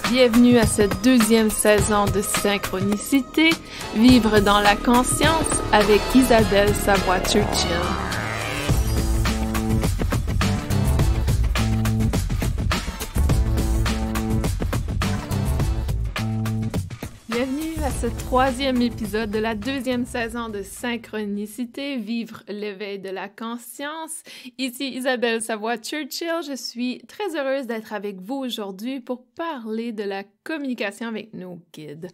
Bienvenue à cette deuxième saison de Synchronicité, Vivre dans la conscience avec Isabelle Savoie-Churchill. Bienvenue à ce troisième épisode de la deuxième saison de Synchronicité, Vivre l'éveil de la conscience. Ici Isabelle Savoie-Churchill, je suis très heureuse d'être avec vous aujourd'hui pour parler de la communication avec nos guides.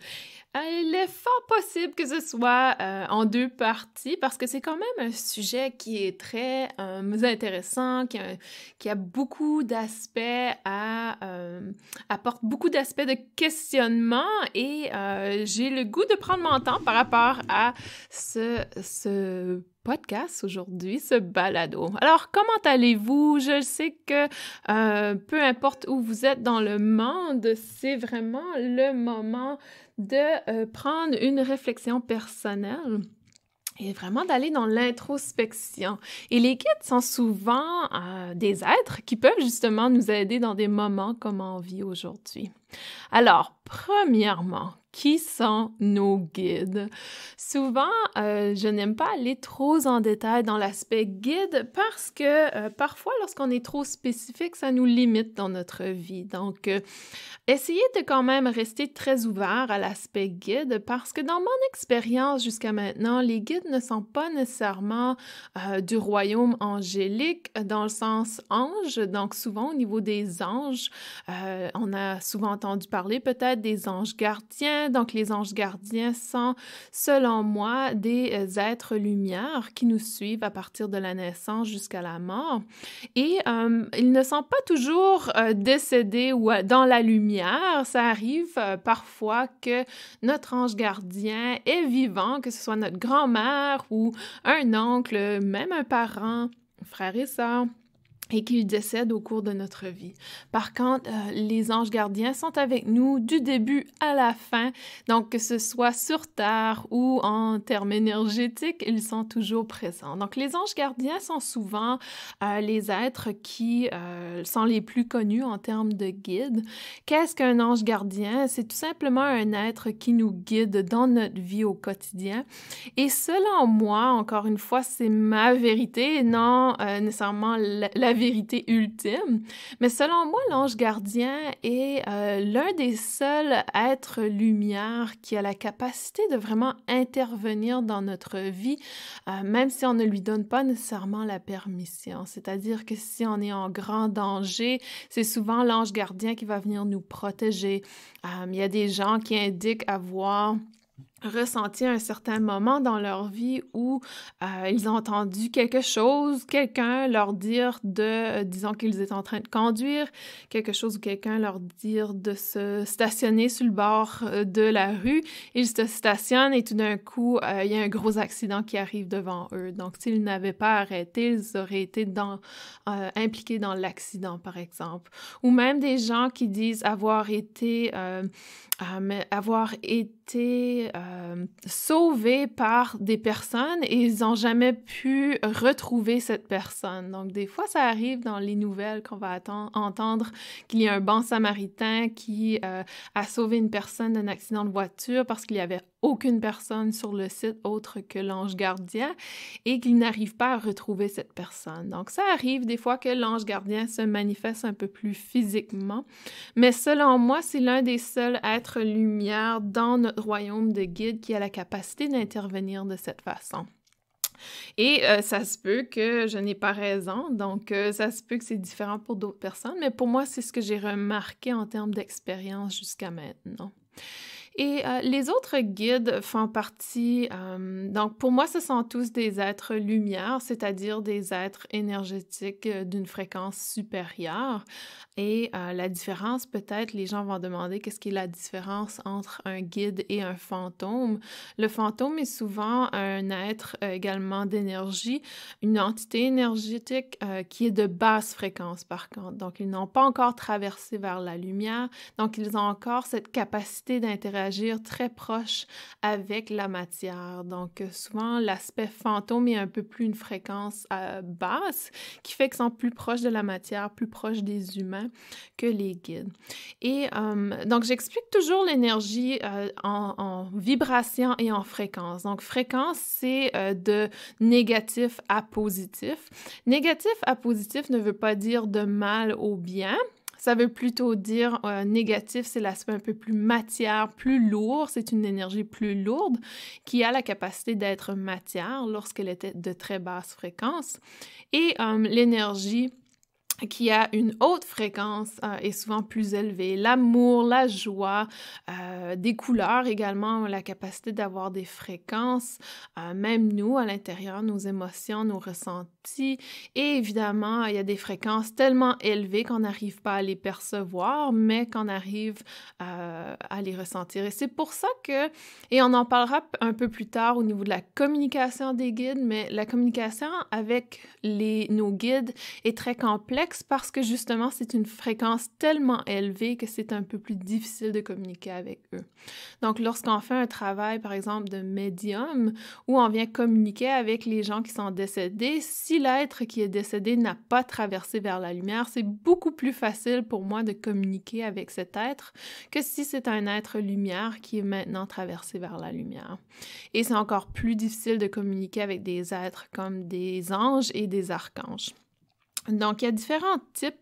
Il est fort possible que ce soit en deux parties parce que c'est quand même un sujet qui est très intéressant, qui a beaucoup d'aspects apporte beaucoup d'aspects de questionnement et j'ai le goût de prendre mon temps par rapport à ce podcast aujourd'hui, ce balado. Alors, comment allez-vous? Je sais que peu importe où vous êtes dans le monde, c'est vraiment le moment de prendre une réflexion personnelle et vraiment d'aller dans l'introspection. Et les guides sont souvent des êtres qui peuvent justement nous aider dans des moments comme on vit aujourd'hui. Alors, premièrement, qui sont nos guides? Souvent, je n'aime pas aller trop en détail dans l'aspect guide parce que parfois, lorsqu'on est trop spécifique, ça nous limite dans notre vie. Donc, essayez de quand même rester très ouvert à l'aspect guide parce que dans mon expérience jusqu'à maintenant, les guides ne sont pas nécessairement du royaume angélique dans le sens ange. Donc, souvent, au niveau des anges, on a souvent entendu parler peut-être des anges gardiens. Donc, les anges gardiens sont, selon moi, des êtres lumière qui nous suivent à partir de la naissance jusqu'à la mort. Et ils ne sont pas toujours décédés ou dans la lumière. Ça arrive parfois que notre ange gardien est vivant, que ce soit notre grand-mère ou un oncle, même un parent, frère et sœur, et qu'ils décèdent au cours de notre vie. Par contre, les anges gardiens sont avec nous du début à la fin, donc que ce soit sur Terre ou en termes énergétiques, ils sont toujours présents. Donc, les anges gardiens sont souvent les êtres qui sont les plus connus en termes de guides. Qu'est-ce qu'un ange gardien? C'est tout simplement un être qui nous guide dans notre vie au quotidien. Et selon moi, encore une fois, c'est ma vérité, non nécessairement la vérité ultime. Mais selon moi, l'ange gardien est l'un des seuls êtres lumière qui a la capacité de vraiment intervenir dans notre vie, même si on ne lui donne pas nécessairement la permission. C'est-à-dire que si on est en grand danger, c'est souvent l'ange gardien qui va venir nous protéger. Il y a des gens qui indiquent avoir ressenti un certain moment dans leur vie où ils ont entendu quelque chose, quelqu'un leur dire disons qu'ils étaient en train de conduire, quelque chose ou quelqu'un leur dire de se stationner sur le bord de la rue. Ils se stationnent et tout d'un coup, il y a un gros accident qui arrive devant eux. Donc, s'ils n'avaient pas arrêté, ils auraient été impliqués dans l'accident, par exemple. Ou même des gens qui disent avoir été sauvés par des personnes et ils n'ont jamais pu retrouver cette personne. Donc, des fois, ça arrive dans les nouvelles qu'on va entendre qu'il y a un bon samaritain qui a sauvé une personne d'un accident de voiture parce qu'il n'y avait aucune personne sur le site autre que l'ange gardien et qu'il n'arrive pas à retrouver cette personne. Donc, ça arrive des fois que l'ange gardien se manifeste un peu plus physiquement, mais selon moi, c'est l'un des seuls êtres lumière dans notre royaume de guides qui a la capacité d'intervenir de cette façon. Et ça se peut que je n'ai pas raison, donc ça se peut que c'est différent pour d'autres personnes, mais pour moi, c'est ce que j'ai remarqué en termes d'expérience jusqu'à maintenant. Et les autres guides font partie, donc pour moi, ce sont tous des êtres lumière, c'est-à-dire des êtres énergétiques d'une fréquence supérieure. Et la différence, peut-être, les gens vont demander qu'est-ce qui est la différence entre un guide et un fantôme. Le fantôme est souvent un être également d'énergie, une entité énergétique qui est de basse fréquence, par contre. Donc, ils n'ont pas encore traversé vers la lumière, donc ils ont encore cette capacité d'interaction interagir très proche avec la matière. Donc, souvent, l'aspect fantôme est un peu plus une fréquence basse, qui fait qu'ils sont plus proches de la matière, plus proches des humains que les guides. Et donc, j'explique toujours l'énergie en vibration et en fréquence. Donc, fréquence, c'est de négatif à positif. Négatif à positif ne veut pas dire de mal au bien. Ça veut plutôt dire négatif, c'est l'aspect un peu plus matière, plus lourd. C'est une énergie plus lourde qui a la capacité d'être matière lorsqu'elle était de très basse fréquence. Et l'énergie qui a une haute fréquence est souvent plus élevée. L'amour, la joie, des couleurs également, la capacité d'avoir des fréquences, même nous, à l'intérieur, nos émotions, nos ressentis. Et évidemment, il y a des fréquences tellement élevées qu'on n'arrive pas à les percevoir, mais qu'on arrive à les ressentir. Et c'est pour ça que, et on en parlera un peu plus tard au niveau de la communication des guides, mais la communication avec nos guides est très complexe parce que justement, c'est une fréquence tellement élevée que c'est un peu plus difficile de communiquer avec eux. Donc, lorsqu'on fait un travail, par exemple, de médium, où on vient communiquer avec les gens qui sont décédés, si l'être qui est décédé n'a pas traversé vers la lumière, c'est beaucoup plus facile pour moi de communiquer avec cet être que si c'est un être lumière qui est maintenant traversé vers la lumière. Et c'est encore plus difficile de communiquer avec des êtres comme des anges et des archanges. Donc, il y a différents types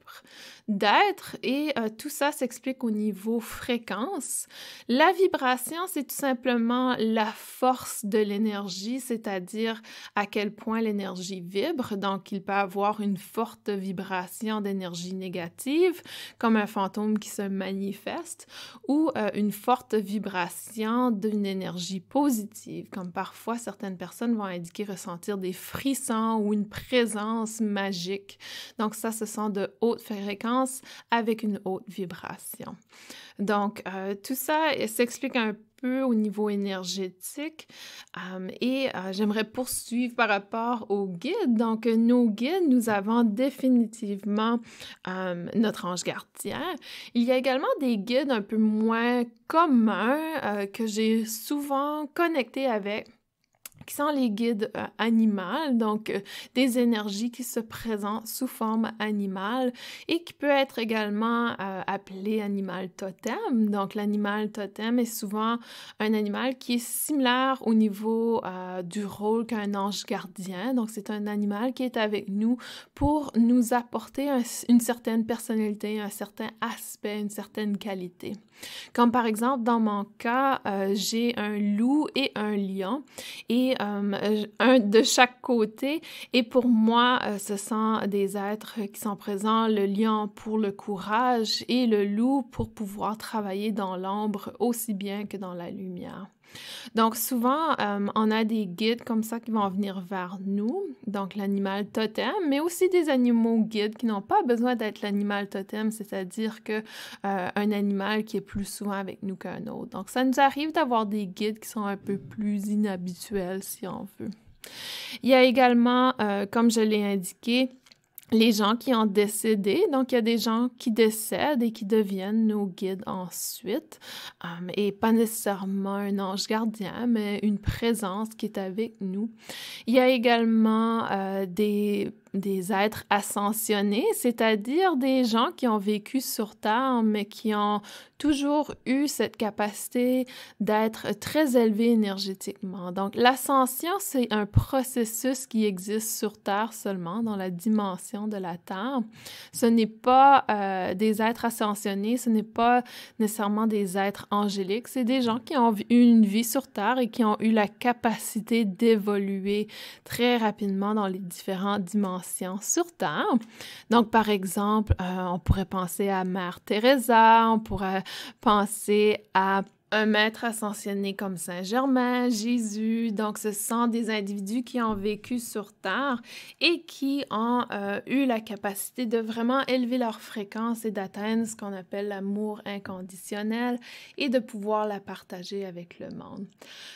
d'êtres et tout ça s'explique au niveau fréquence. La vibration, c'est tout simplement la force de l'énergie, c'est-à-dire à quel point l'énergie vibre. Donc, il peut avoir une forte vibration d'énergie négative, comme un fantôme qui se manifeste, ou une forte vibration d'une énergie positive, comme parfois certaines personnes vont indiquer ressentir des frissons ou une présence magique. Donc ça, ce sont de hautes fréquences avec une haute vibration. Donc, tout ça s'explique un peu au niveau énergétique et j'aimerais poursuivre par rapport aux guides. Donc, nos guides, nous avons définitivement notre ange gardien. Il y a également des guides un peu moins communs que j'ai souvent connectés avec, qui sont les guides animaux, donc des énergies qui se présentent sous forme animale et qui peut être également appelé animal totem. Donc, l'animal totem est souvent un animal qui est similaire au niveau du rôle qu'un ange gardien. Donc, c'est un animal qui est avec nous pour nous apporter une certaine personnalité, un certain aspect, une certaine qualité. Comme par exemple, dans mon cas, j'ai un loup et un lion et un de chaque côté. Et pour moi, ce sont des êtres qui sont présents, le lion pour le courage et le loup pour pouvoir travailler dans l'ombre aussi bien que dans la lumière. Donc, souvent, on a des guides comme ça qui vont venir vers nous, donc l'animal totem, mais aussi des animaux guides qui n'ont pas besoin d'être l'animal totem, c'est-à-dire que un animal qui est plus souvent avec nous qu'un autre. Donc, ça nous arrive d'avoir des guides qui sont un peu plus inhabituels, si on veut. Il y a également, comme je l'ai indiqué, les gens qui ont décédé. Donc, il y a des gens qui décèdent et qui deviennent nos guides ensuite. Et pas nécessairement un ange gardien, mais une présence qui est avec nous. Il y a également des êtres ascensionnés, c'est-à-dire des gens qui ont vécu sur Terre, mais qui ont toujours eu cette capacité d'être très élevés énergétiquement. Donc, l'ascension, c'est un processus qui existe sur Terre seulement, dans la dimension de la Terre. Ce n'est pas des êtres ascensionnés, ce n'est pas nécessairement des êtres angéliques, c'est des gens qui ont eu une vie sur Terre et qui ont eu la capacité d'évoluer très rapidement dans les différentes dimensions sur Terre. Donc, par exemple, on pourrait penser à Mère Teresa, on pourrait penser à un maître ascensionné comme Saint-Germain, Jésus. Donc, ce sont des individus qui ont vécu sur Terre et qui ont eu la capacité de vraiment élever leur fréquence et d'atteindre ce qu'on appelle l'amour inconditionnel et de pouvoir la partager avec le monde.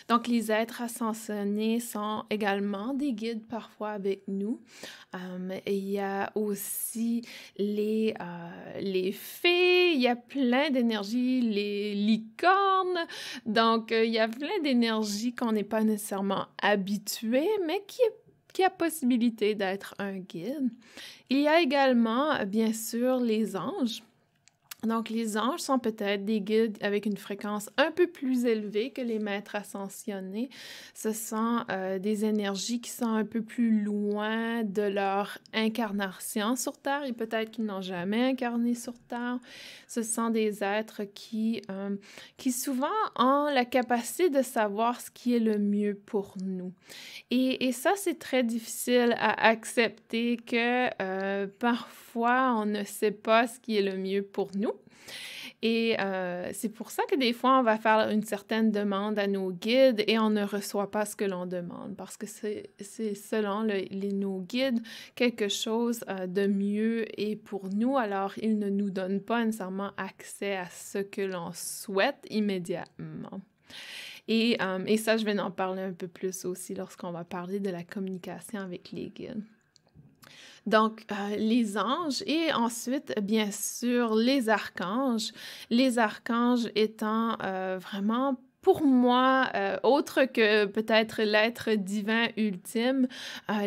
Donc, les êtres ascensionnés sont également des guides parfois avec nous. Et il y a aussi les fées, il y a plein d'énergies, les licornes, licorne. Donc, il y a plein d'énergies qu'on n'est pas nécessairement habitué, mais qui a possibilité d'être un guide. Il y a également, bien sûr, les anges. Donc, les anges sont peut-être des guides avec une fréquence un peu plus élevée que les maîtres ascensionnés. Ce sont des énergies qui sont un peu plus loin de leur incarnation sur Terre et peut-être qu'ils n'ont jamais incarné sur Terre. Ce sont des êtres qui souvent ont la capacité de savoir ce qui est le mieux pour nous. Et ça, c'est très difficile à accepter que parfois, on ne sait pas ce qui est le mieux pour nous. Et c'est pour ça que des fois, on va faire une certaine demande à nos guides et on ne reçoit pas ce que l'on demande parce que c'est selon nos guides quelque chose de mieux et pour nous, alors ils ne nous donnent pas nécessairement accès à ce que l'on souhaite immédiatement. Et ça, je vais en parler un peu plus aussi lorsqu'on va parler de la communication avec les guides. Donc, les anges et ensuite, bien sûr, les archanges. Les archanges étant vraiment, pour moi, autre que peut-être l'être divin ultime,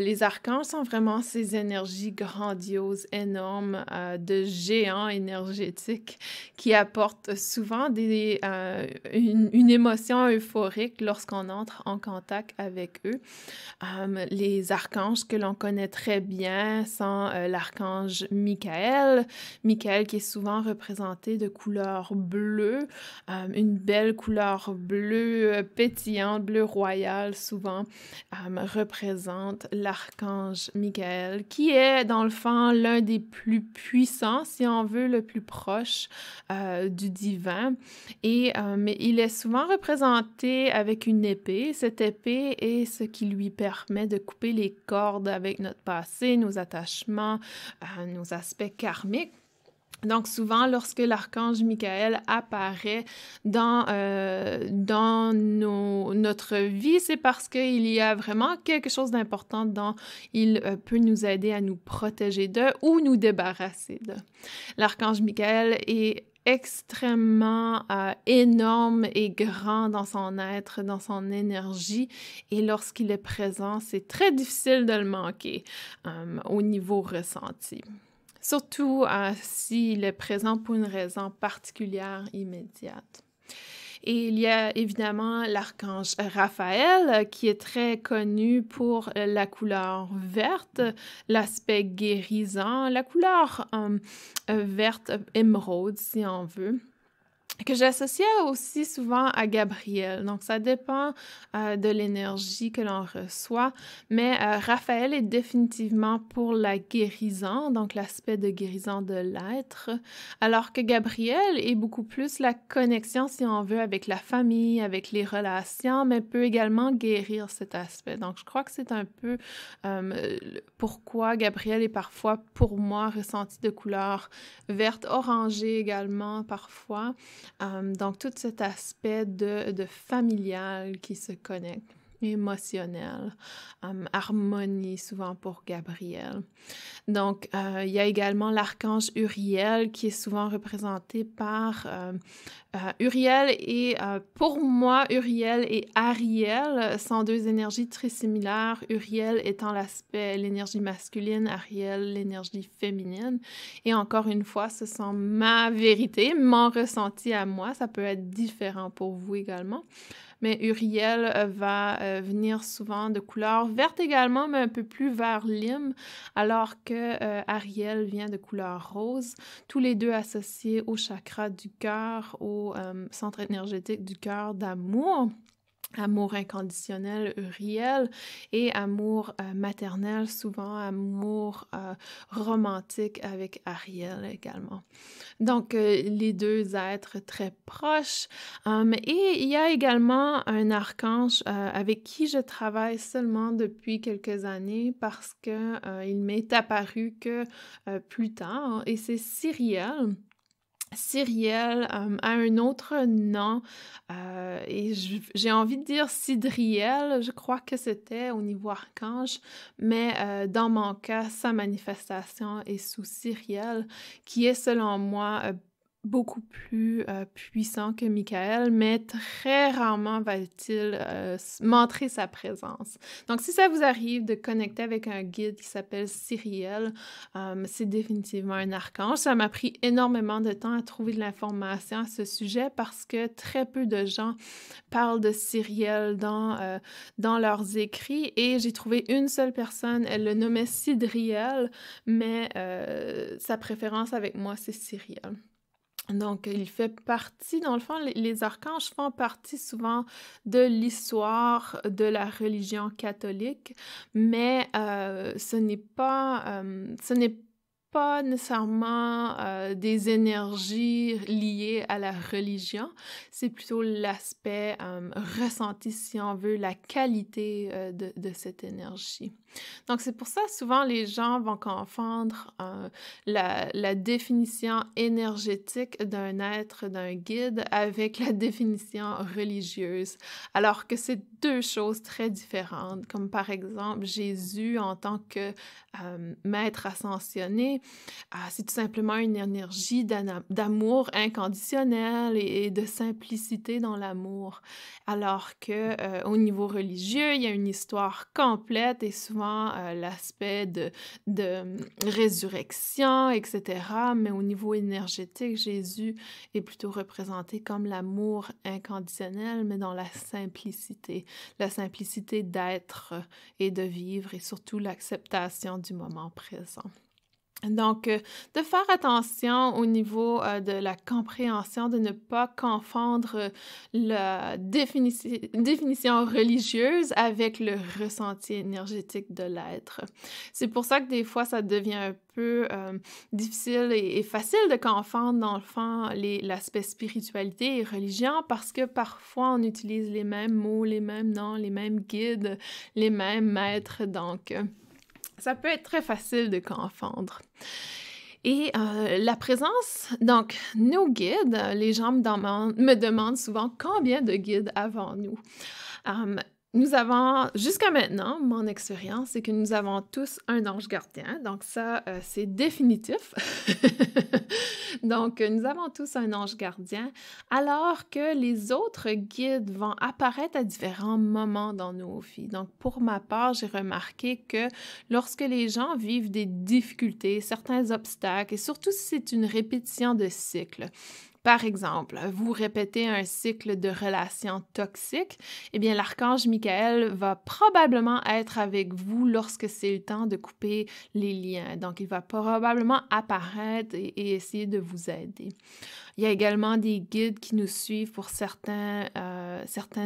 les archanges sont vraiment ces énergies grandioses, énormes, de géants énergétiques qui apportent souvent une émotion euphorique lorsqu'on entre en contact avec eux. Les archanges que l'on connaît très bien sont l'archange Michael. Michael qui est souvent représenté de couleur bleue, une belle couleur bleue pétillante, bleu royal souvent représente l'archange Michael qui est dans le fond l'un des plus puissants, si on veut, le plus proche du divin. Mais il est souvent représenté avec une épée. Cette épée est ce qui lui permet de couper les cordes avec notre passé, nos attachements, nos aspects karmiques. Donc, souvent, lorsque l'archange Michael apparaît dans notre vie, c'est parce qu'il y a vraiment quelque chose d'important dont il peut nous aider à nous protéger d'eux ou nous débarrasser d'eux. L'archange Michael est extrêmement énorme et grand dans son être, dans son énergie, et lorsqu'il est présent, c'est très difficile de le manquer au niveau ressenti. Surtout s'il est présent pour une raison particulière immédiate. Et il y a évidemment l'archange Raphaël qui est très connu pour la couleur verte, l'aspect guérissant, la couleur verte émeraude si on veut, que j'associe aussi souvent à Gabriel. Donc, ça dépend de l'énergie que l'on reçoit, mais Raphaël est définitivement pour la guérison, donc l'aspect de guérison de l'être, alors que Gabriel est beaucoup plus la connexion, si on veut, avec la famille, avec les relations, mais peut également guérir cet aspect. Donc, je crois que c'est un peu pourquoi Gabriel est parfois, pour moi, ressenti de couleur verte, orangée également, parfois. Donc, tout cet aspect de familial qui se connecte, émotionnel, harmonie souvent pour Gabriel. Donc, il y a également l'archange Uriel qui est souvent représenté par Uriel et pour moi, Uriel et Ariel sont deux énergies très similaires. Uriel étant l'énergie masculine, Ariel l'énergie féminine. Et encore une fois, ce sont ma vérité, mon ressenti à moi. Ça peut être différent pour vous également. Mais Uriel va venir souvent de couleur verte également, mais un peu plus vert lime, alors que Ariel vient de couleur rose, tous les deux associés au chakra du cœur, au centre énergétique du cœur d'amour. Amour inconditionnel, Uriel, et amour maternel, souvent amour romantique avec Ariel également. Donc, les deux êtres très proches. Et il y a également un archange avec qui je travaille seulement depuis quelques années parce que il m'est apparu que plus tard, et c'est Cyriel. Cyriel a un autre nom et j'ai envie de dire Cidriel, je crois que c'était au niveau archange, mais dans mon cas, sa manifestation est sous Cyriel, qui est selon moi beaucoup plus puissant que Michael, mais très rarement va-t-il montrer sa présence. Donc, si ça vous arrive de connecter avec un guide qui s'appelle Cyriel, c'est définitivement un archange. Ça m'a pris énormément de temps à trouver de l'information à ce sujet parce que très peu de gens parlent de Cyriel dans leurs écrits et j'ai trouvé une seule personne, elle le nommait Cidriel, mais sa préférence avec moi, c'est Cyriel. Donc, il fait partie, dans le fond, les archanges font partie souvent de l'histoire de la religion catholique, mais ce n'est pas nécessairement des énergies liées à la religion, c'est plutôt l'aspect ressenti, si on veut, la qualité de cette énergie. Donc, c'est pour ça, souvent, les gens vont confondre la définition énergétique d'un être, d'un guide, avec la définition religieuse, alors que c'est deux choses très différentes, comme par exemple Jésus en tant que maître ascensionné, c'est tout simplement une énergie d'amour inconditionnel et de simplicité dans l'amour, alors que au niveau religieux, il y a une histoire complète et souvent l'aspect de résurrection, etc. Mais au niveau énergétique, Jésus est plutôt représenté comme l'amour inconditionnel, mais dans la simplicité d'être et de vivre et surtout l'acceptation du moment présent. Donc, de faire attention au niveau de la compréhension, de ne pas confondre la définition religieuse avec le ressenti énergétique de l'être. C'est pour ça que des fois, ça devient un peu difficile et facile de confondre, dans le fond, l'aspect spiritualité et religion parce que parfois, on utilise les mêmes mots, les mêmes noms, les mêmes guides, les mêmes maîtres, donc... ça peut être très facile de confondre. Et la présence, donc nos guides, les gens me demandent souvent combien de guides avons-nous. Nous avons, jusqu'à maintenant, mon expérience, c'est que nous avons tous un ange gardien. Donc ça, c'est définitif. Donc, nous avons tous un ange gardien, alors que les autres guides vont apparaître à différents moments dans nos vies. Donc, pour ma part, j'ai remarqué que lorsque les gens vivent des difficultés, certains obstacles, et surtout si c'est une répétition de cycles, par exemple, vous répétez un cycle de relations toxiques, eh bien l'archange Michael va probablement être avec vous lorsque c'est le temps de couper les liens. Donc, il va probablement apparaître et essayer de vous aider. Il y a également des guides qui nous suivent pour certaines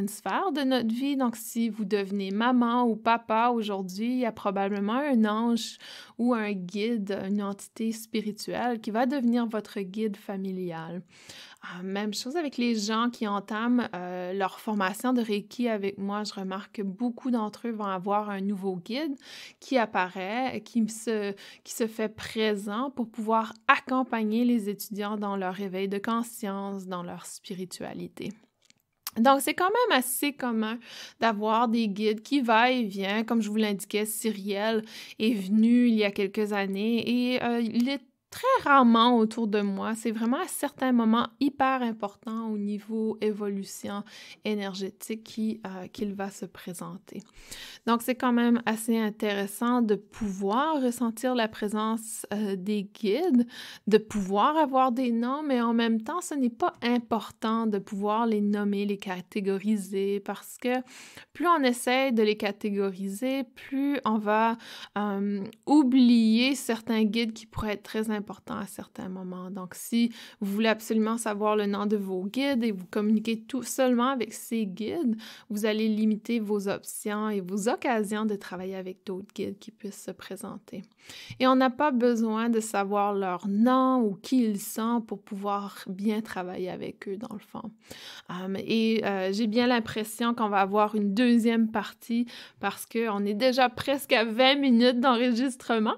sphères de notre vie. Donc, si vous devenez maman ou papa aujourd'hui, il y a probablement un ange ou un guide, une entité spirituelle qui va devenir votre guide familial. Même chose avec les gens qui entament leur formation de Reiki avec moi. Je remarque que beaucoup d'entre eux vont avoir un nouveau guide qui apparaît, qui se fait présent pour pouvoir accompagner les étudiants dans leur éveil de conscience, dans leur spiritualité. Donc, c'est quand même assez commun d'avoir des guides qui va et vient. Comme je vous l'indiquais, Cyriel est venu il y a quelques années et il est très rarement autour de moi. C'est vraiment à certains moments hyper importants au niveau évolution énergétique qu'il va se présenter. Donc, c'est quand même assez intéressant de pouvoir ressentir la présence des guides, de pouvoir avoir des noms, mais en même temps, ce n'est pas important de pouvoir les nommer, les catégoriser, parce que plus on essaie de les catégoriser, plus on va oublier certains guides qui pourraient être très importants à certains moments. Donc, si vous voulez absolument savoir le nom de vos guides et vous communiquez tout seulement avec ces guides, vous allez limiter vos options et vos occasions de travailler avec d'autres guides qui puissent se présenter. Et on n'a pas besoin de savoir leur nom ou qui ils sont pour pouvoir bien travailler avec eux, dans le fond. J'ai bien l'impression qu'on va avoir une deuxième partie parce qu'on est déjà presque à 20 minutes d'enregistrement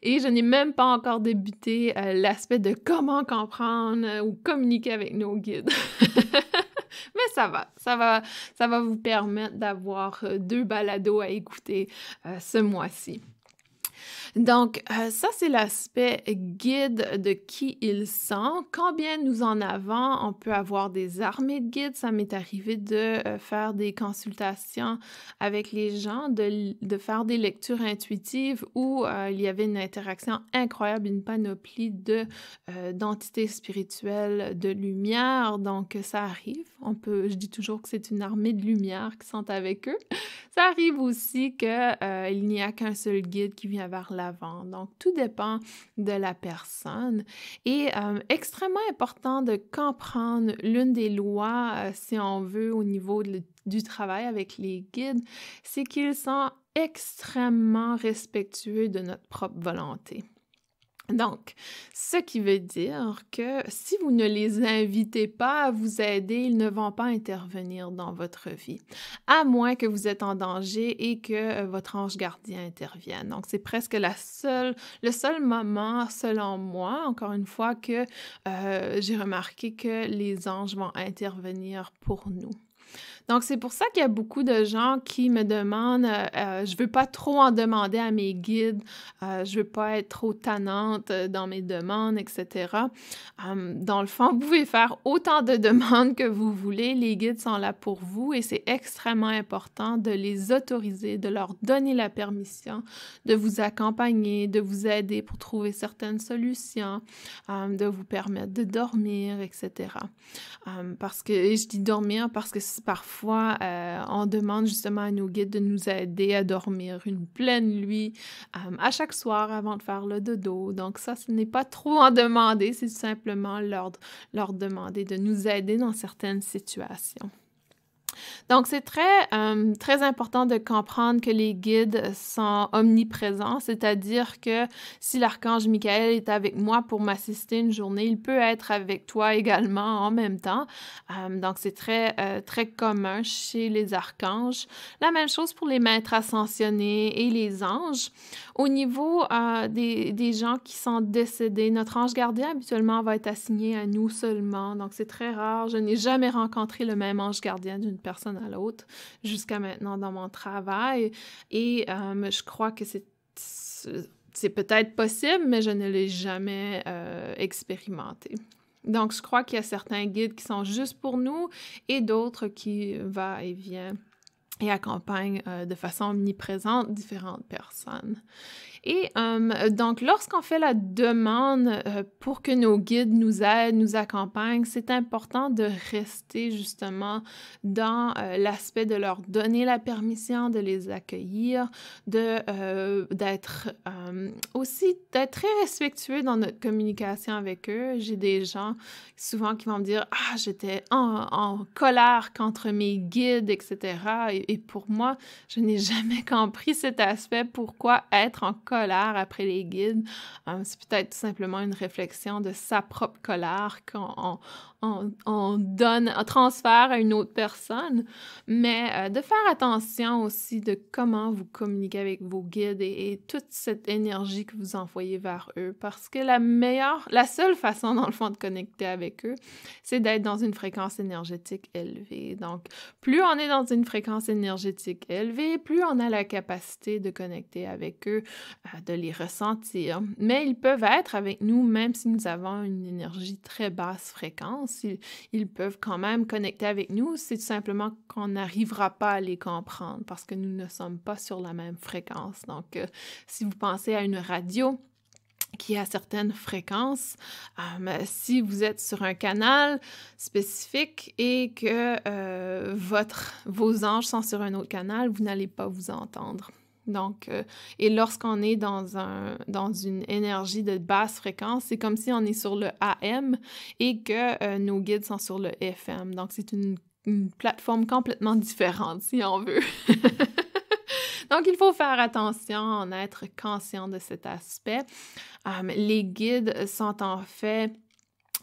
et je n'ai même pas encore débuté l'aspect de comment comprendre ou communiquer avec nos guides. Mais ça va vous permettre d'avoir 2 balados à écouter ce mois-ci. Donc, ça, c'est l'aspect guide de qui ils sont. Quand bien nous en avons, on peut avoir des armées de guides. Ça m'est arrivé de faire des consultations avec les gens, de faire des lectures intuitives où il y avait une interaction incroyable, une panoplie d'entités spirituelles, de lumière. Donc, ça arrive. Je dis toujours que c'est une armée de lumière qui sont avec eux. Ça arrive aussi qu'il n'y a qu'un seul guide qui vient vers l'avant. Donc, tout dépend de la personne. Et extrêmement important de comprendre l'une des lois, si on veut, au niveau du travail avec les guides, c'est qu'ils sont extrêmement respectueux de notre propre volonté. Donc, ce qui veut dire que si vous ne les invitez pas à vous aider, ils ne vont pas intervenir dans votre vie, à moins que vous êtes en danger et que votre ange gardien intervienne. Donc, c'est presque le seul moment, selon moi, encore une fois, que j'ai remarqué que les anges vont intervenir pour nous. Donc, c'est pour ça qu'il y a beaucoup de gens qui me demandent, je veux pas trop en demander à mes guides, je veux pas être trop tannante dans mes demandes, etc. Dans le fond, vous pouvez faire autant de demandes que vous voulez, les guides sont là pour vous et c'est extrêmement important de les autoriser, de leur donner la permission de vous accompagner, de vous aider pour trouver certaines solutions, de vous permettre de dormir, etc. Et je dis dormir parce que parfois, on demande justement à nos guides de nous aider à dormir une pleine nuit à chaque soir avant de faire le dodo. Donc ça, ce n'est pas trop en demander, c'est simplement leur demander de nous aider dans certaines situations. Donc, c'est très important de comprendre que les guides sont omniprésents, c'est-à-dire que si l'archange Michael est avec moi pour m'assister une journée, il peut être avec toi également en même temps. Donc, c'est très commun chez les archanges. La même chose pour les maîtres ascensionnés et les anges. Au niveau des gens qui sont décédés, notre ange gardien habituellement va être assigné à nous seulement. Donc, c'est très rare. Je n'ai jamais rencontré le même ange gardien d'une personne à l'autre jusqu'à maintenant dans mon travail. Et je crois que c'est peut-être possible, mais je ne l'ai jamais expérimenté. Donc, je crois qu'il y a certains guides qui sont juste pour nous et d'autres qui vont et viennent et accompagnent de façon omniprésente différentes personnes. Et donc, lorsqu'on fait la demande pour que nos guides nous aident, nous accompagnent, c'est important de rester justement dans l'aspect de leur donner la permission, de les accueillir, d'être très respectueux dans notre communication avec eux. J'ai des gens souvent qui vont me dire « Ah, j'étais en colère contre mes guides, etc. » Et pour moi, je n'ai jamais compris cet aspect. Pourquoi être en colère après les guides? C'est peut-être tout simplement une réflexion de sa propre colère qu'on transfère à une autre personne, mais de faire attention aussi de comment vous communiquez avec vos guides et toute cette énergie que vous envoyez vers eux, parce que la seule façon, dans le fond, de connecter avec eux, c'est d'être dans une fréquence énergétique élevée. Donc, plus on est dans une fréquence énergétique élevée, plus on a la capacité de connecter avec eux, de les ressentir. Mais ils peuvent être avec nous, même si nous avons une énergie très basse fréquence. Ils peuvent quand même connecter avec nous, c'est tout simplement qu'on n'arrivera pas à les comprendre parce que nous ne sommes pas sur la même fréquence. Donc, si vous pensez à une radio qui a certaines fréquences, si vous êtes sur un canal spécifique et que vos anges sont sur un autre canal, vous n'allez pas vous entendre. Donc, et lorsqu'on est dans une énergie de basse fréquence, c'est comme si on est sur le AM et que nos guides sont sur le FM. Donc, c'est une plateforme complètement différente, si on veut. Donc, il faut faire attention, en être conscient de cet aspect. Les guides sont en fait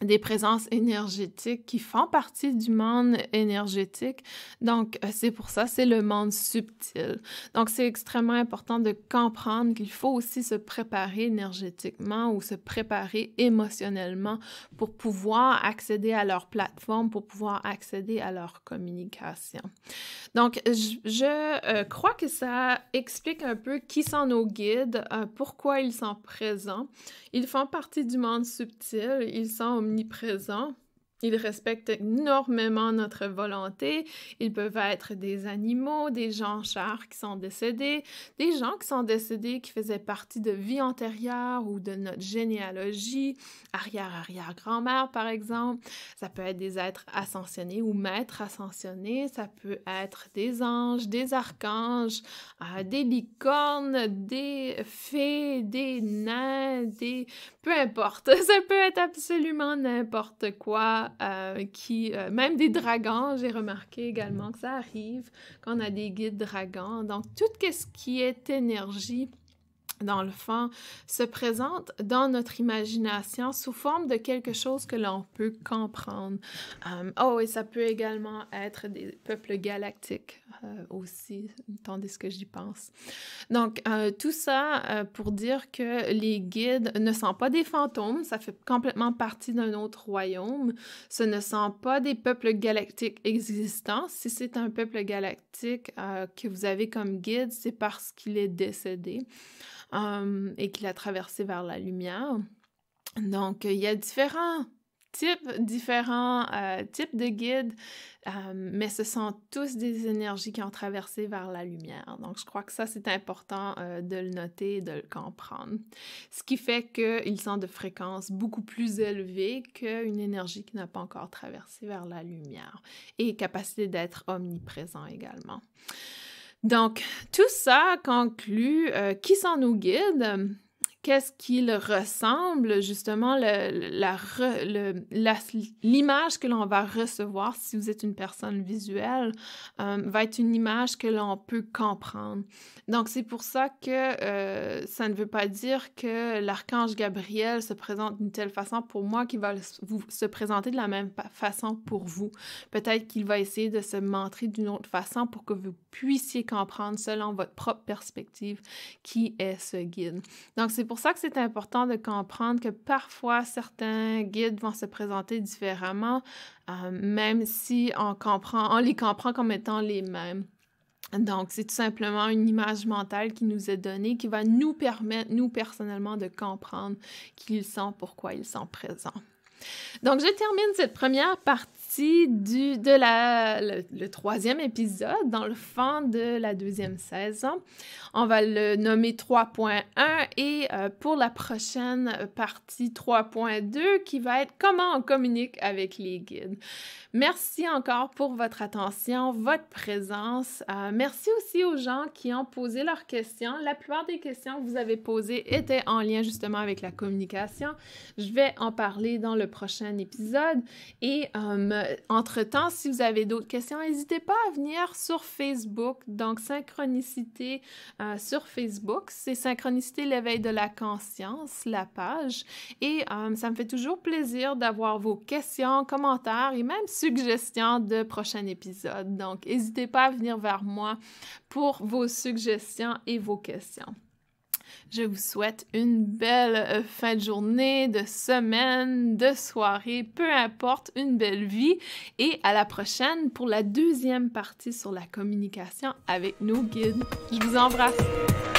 des présences énergétiques qui font partie du monde énergétique. Donc, c'est pour ça, c'est le monde subtil. Donc, c'est extrêmement important de comprendre qu'il faut aussi se préparer énergétiquement ou se préparer émotionnellement pour pouvoir accéder à leur plateforme, pour pouvoir accéder à leur communication. Donc, je crois que ça explique un peu qui sont nos guides, pourquoi ils sont présents. Ils font partie du monde subtil, ils sont omniprésents. Ils respectent énormément notre volonté. Ils peuvent être des animaux, des gens chers qui sont décédés, des gens qui sont décédés qui faisaient partie de vies antérieures ou de notre généalogie, arrière-arrière-grand-mère par exemple. Ça peut être des êtres ascensionnés ou maîtres ascensionnés. Ça peut être des anges, des archanges, des licornes, des fées, des nains, peu importe. Ça peut être absolument n'importe quoi. Même des dragons, j'ai remarqué également que ça arrive qu'on a des guides dragons. Donc, tout ce qui est énergie, dans le fond, se présente dans notre imagination sous forme de quelque chose que l'on peut comprendre. Et ça peut également être des peuples galactiques aussi, tandis que j'y pense. Donc, tout ça pour dire que les guides ne sont pas des fantômes, ça fait complètement partie d'un autre royaume. Ce ne sont pas des peuples galactiques existants. Si c'est un peuple galactique que vous avez comme guide, c'est parce qu'il est décédé. Et qu'il a traversé vers la lumière. Donc, il y a différents types de guides, mais ce sont tous des énergies qui ont traversé vers la lumière. Donc, je crois que ça, c'est important de le noter et de le comprendre. Ce qui fait qu'ils sont de fréquence beaucoup plus élevée qu'une énergie qui n'a pas encore traversé vers la lumière et capacité d'être omniprésent également. Donc, tout ça conclut qui sont nos guides, qu'est-ce qu'ils ressemblent, justement, l'image que l'on va recevoir si vous êtes une personne visuelle va être une image que l'on peut comprendre. Donc, c'est pour ça que ça ne veut pas dire que l'archange Gabriel se présente d'une telle façon pour moi qu'il va se présenter de la même façon pour vous. Peut-être qu'il va essayer de se montrer d'une autre façon pour que vous puissiez comprendre selon votre propre perspective qui est ce guide. Donc, c'est pour ça que c'est important de comprendre que parfois, certains guides vont se présenter différemment, même si on les comprend comme étant les mêmes. Donc, c'est tout simplement une image mentale qui nous est donnée, qui va nous permettre, nous, personnellement, de comprendre qui ils sont, pourquoi ils sont présents. Donc, je termine cette première partie le troisième épisode, dans le fond de la deuxième saison. On va le nommer 3.1 et pour la prochaine partie 3.2 qui va être comment on communique avec les guides. Merci encore pour votre attention, votre présence. Merci aussi aux gens qui ont posé leurs questions. La plupart des questions que vous avez posées étaient en lien justement avec la communication. Je vais en parler dans le prochain épisode. Et entre-temps, si vous avez d'autres questions, n'hésitez pas à venir sur Facebook. Donc, Synchronicité sur Facebook. C'est Synchronicité, l'éveil de la conscience, la page. Et ça me fait toujours plaisir d'avoir vos questions, commentaires et même suggestions de prochains épisodes. Donc, n'hésitez pas à venir vers moi pour vos suggestions et vos questions. Je vous souhaite une belle fin de journée, de semaine, de soirée, peu importe, une belle vie et à la prochaine pour la deuxième partie sur la communication avec nos guides. Je vous embrasse!